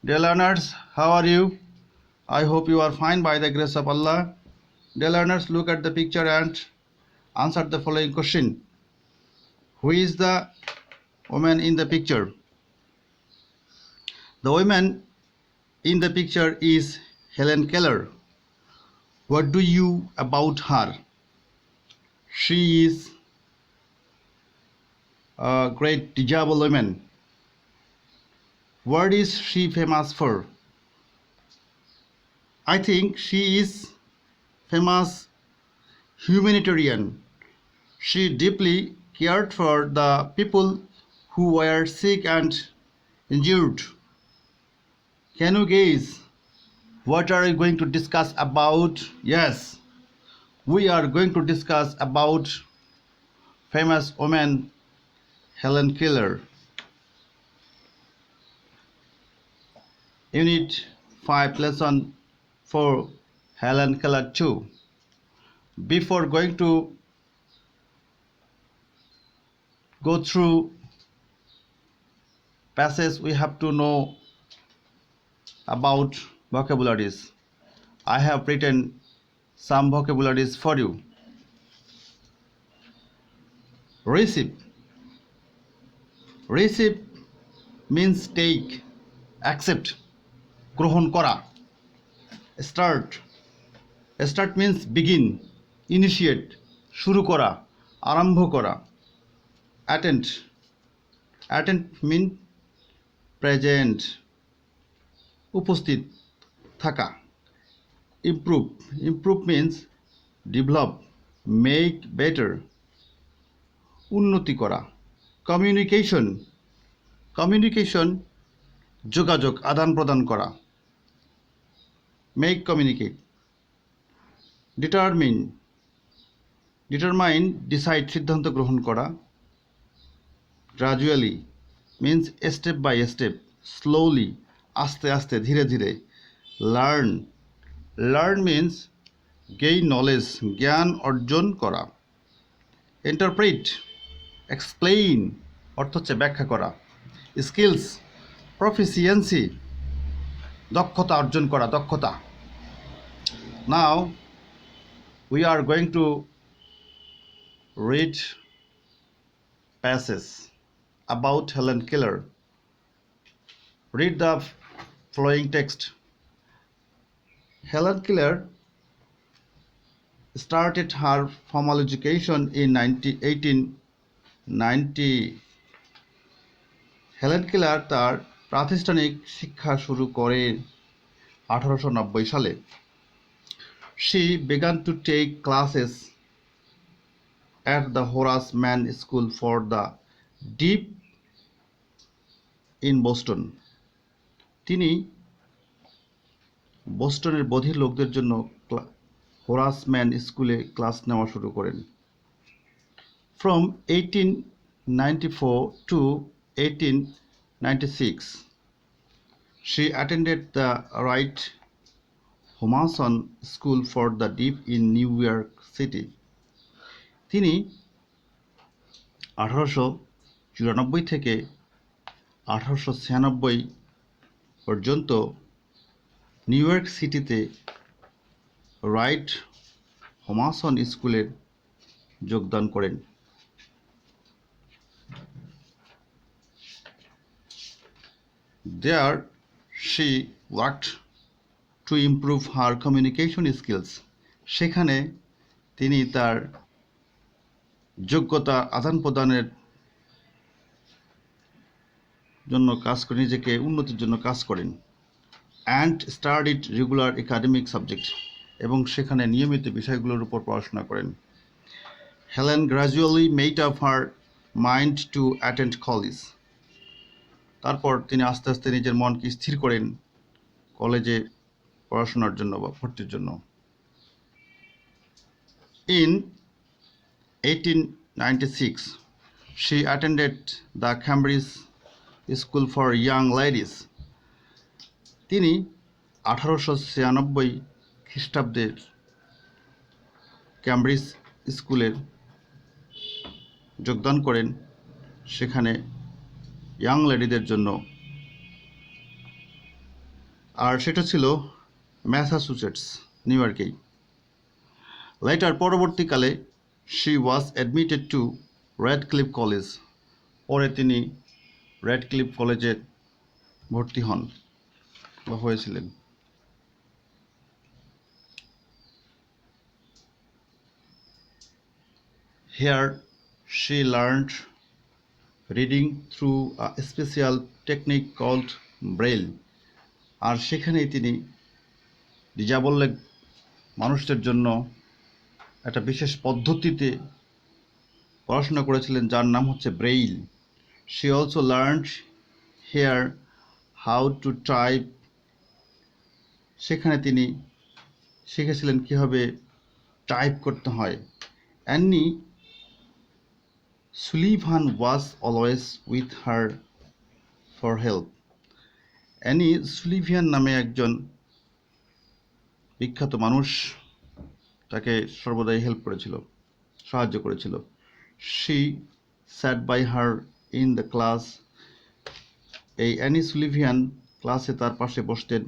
Dear learners, how are you? I hope you are fine by the grace of Allah. Dear learners, look at the picture and answer the following question. Who is the woman in the picture? The woman in the picture is Helen Keller. What do you about her? She is a great teachable woman. What is she famous for? I think she is famous humanitarian. She deeply cared for the people who were sick and injured. Can you guess what are we going to discuss about? Yes, we are going to discuss about famous woman Helen Keller. Unit 5 lesson 4 Helen Keller 2. Before going to go through passage, we have to know about vocabularies. I have written some vocabularies for you. Receive. Receive means take, accept, গ্রহণ করা. Start. Start means begin, initiate, শুরু করা, আরম্ভ করা. Attend. Attend means present, উপস্থিত থাকা. Improve. Improve means develop, make better, উন্নতি করা. Communication. Communication যোগাযোগ আদান প্রদান করা. Make communicate. Determine. Determine decide সিদ্ধান্ত গ্রহণ করা. Gradually means step by step, slowly আস্তে আস্তে ধীরে ধীরে. Learn. Learn means gain knowledge, জ্ঞান অর্জন করা. Interpret. Explain অর্থ হচ্ছে ব্যাখ্যা করা. Skills. Proficiency দক্ষতা অর্জন করা, দক্ষতা. Now we are going to read passage about Helen Keller. Read the following text. Helen Keller started her formal education in 1890. Helen Keller তার প্রাতিষ্ঠানিক শিক্ষা শুরু করেন 1890 সালে. She began to take classes at the Horace Mann School for the Deaf in Boston. তিনি বোস্টনের বধির লোকদের জন্য হোরাস ম্যান স্কুলে ক্লাস নেওয়া শুরু করেন. From 1894 to 1896, she attended the Wright Humason School for the Deaf in New York City. তিনি 1894 থেকে 1896 পর্যন্ত নিউ ইয়র্ক সিটিতে রাইট হোমাসন স্কুলের যোগদান করেন. There she worked to improve her communication skills. সেখানে তিনি তার যোগ্যতা আদান প্রদানের জন্য কাজ করে, নিজেকে উন্নতির জন্য কাজ করেন. And studied regular academic subject, এবং সেখানে নিয়মিত বিষয়গুলোর উপর পড়াশোনা করেন. Helen gradually made up her mind to attend college. তারপর তিনি আস্তে আস্তে নিজের মনকে স্থির করেন কলেজে পড়াশোনার জন্য বা ভর্তির জন্য. In 1896, she attended the Cambridge School for Young Ladies. তিনি 1896 খ্রিস্টাব্দের ক্যামব্রিজ স্কুলের যোগদান করেন. সেখানে ইয়াং লেডিদের জন্য আর সেটা ছিল ম্যাসাচুসেটস, নিউ ইয়র্কেই। লেটার পরবর্তীকালে she was admitted to Radcliffe college, পরে তিনি র্যাডক্লিফ কলেজে ভর্তি হন বা হয়েছিলেন। Here she learned reading through a special technique called Braille, আর সেখানেই তিনি ডিজাবল মানুষদের জন্য একটা বিশেষ পদ্ধতিতে পড়াশোনা করেছিলেন যার নাম হচ্ছে Braille. She also learned here how to type, সেখানে তিনি শিখেছিলেন কীভাবে টাইপ করতে হয়। Annie Sullivan was always with her for help. Annie Sullivan নামে একজন বিখ্যাত মানুষ তাকে সর্বদাই হেল্প করেছিল, সাহায্য করেছিল। She sat by her in the class. এই অ্যানি সুলিভিয়ান ক্লাসে তার পাশে বসতেন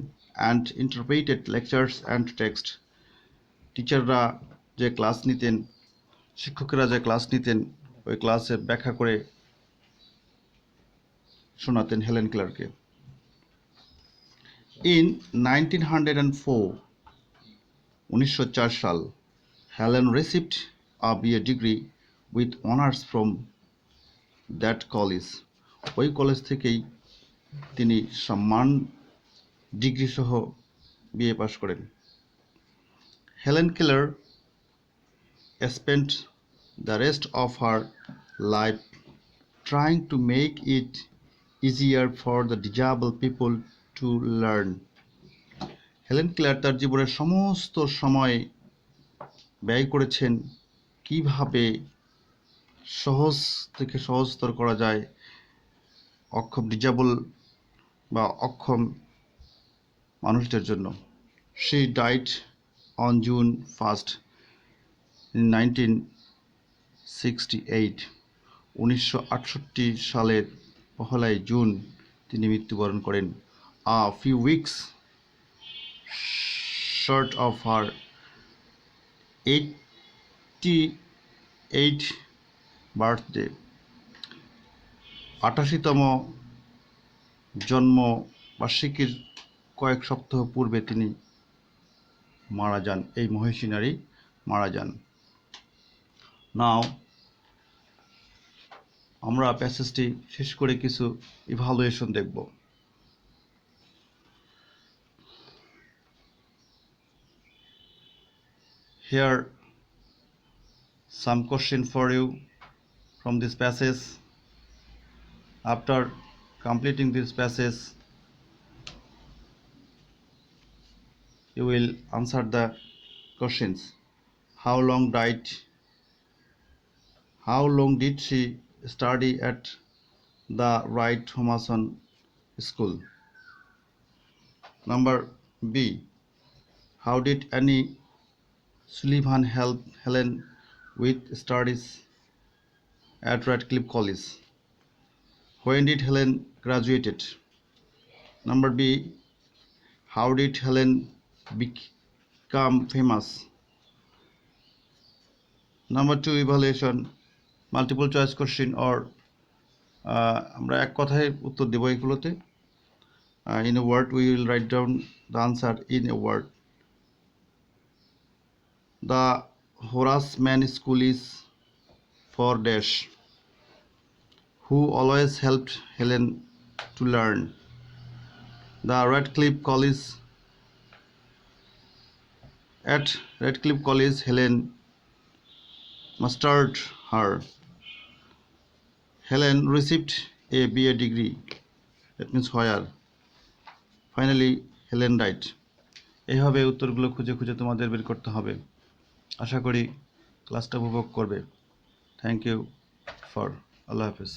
and interpreted lectures and text. টিচাররা যে ক্লাস নিতেন, শিক্ষকেরা যে ক্লাস নিতেন, ওই ক্লাসে ব্যাখ্যা করে শোনাতেন হেলেন কেলারকে। In 1904, 1904 সাল, Helen received a BA degree with honors from that college. ওই কলেজ থেকেই তিনি সম্মান ডিগ্রি সহ বিএ পাশ করেন। Helen Keller spent the rest of her life trying to make it easier for the disabled people to learn. Helen Keller তার জীবনের সমস্ত সময় ব্যয় করেছেন কিভাবে সহজ থেকে সহজতর করা যায় ডিজাবল বা অক্ষম মানুষদের জন্য। She died on June 1st, 1968. 1968 সালের 1 জুন তিনি মৃত্যুবরণ করেন। A few weeks short of her 88th birthday. 88তম জন্মবার্ষিকীর কয়েক সপ্তাহ পূর্বে তিনি মারা যান, এই মহিষী নারী মারা যান। নাও আমরা প্যাসেজটি শেষ করে কিছু ইভালুয়েশন দেখব। Here some question for you from this passage. After completing this passage, you will answer the questions. How long did she study at the Wright Thomason School? Number B. How did Annie Sullivan help Helen with studies at Radcliffe College? When did Helen graduated? Number B. How did Helen become famous? Number 2 evaluation, multiple choice question or আমরা এক কথায় উত্তর দেব এগুলোতে। In a word we will write down the answer in a word. The Horace Mann School is for dash. Who always helped Helen to learn? The Radcliffe College. At Radcliffe College, Helen mastered her. Helen received a BA degree. That means where. Finally, Helen died. এইভাবে উত্তরগুলো খুঁজে খুঁজে তোমাদের বের করতে হবে। আশা করি ক্লাসটা উপভোগ করবে। থ্যাংক ইউ ফর আল্লাহ হাফেজ।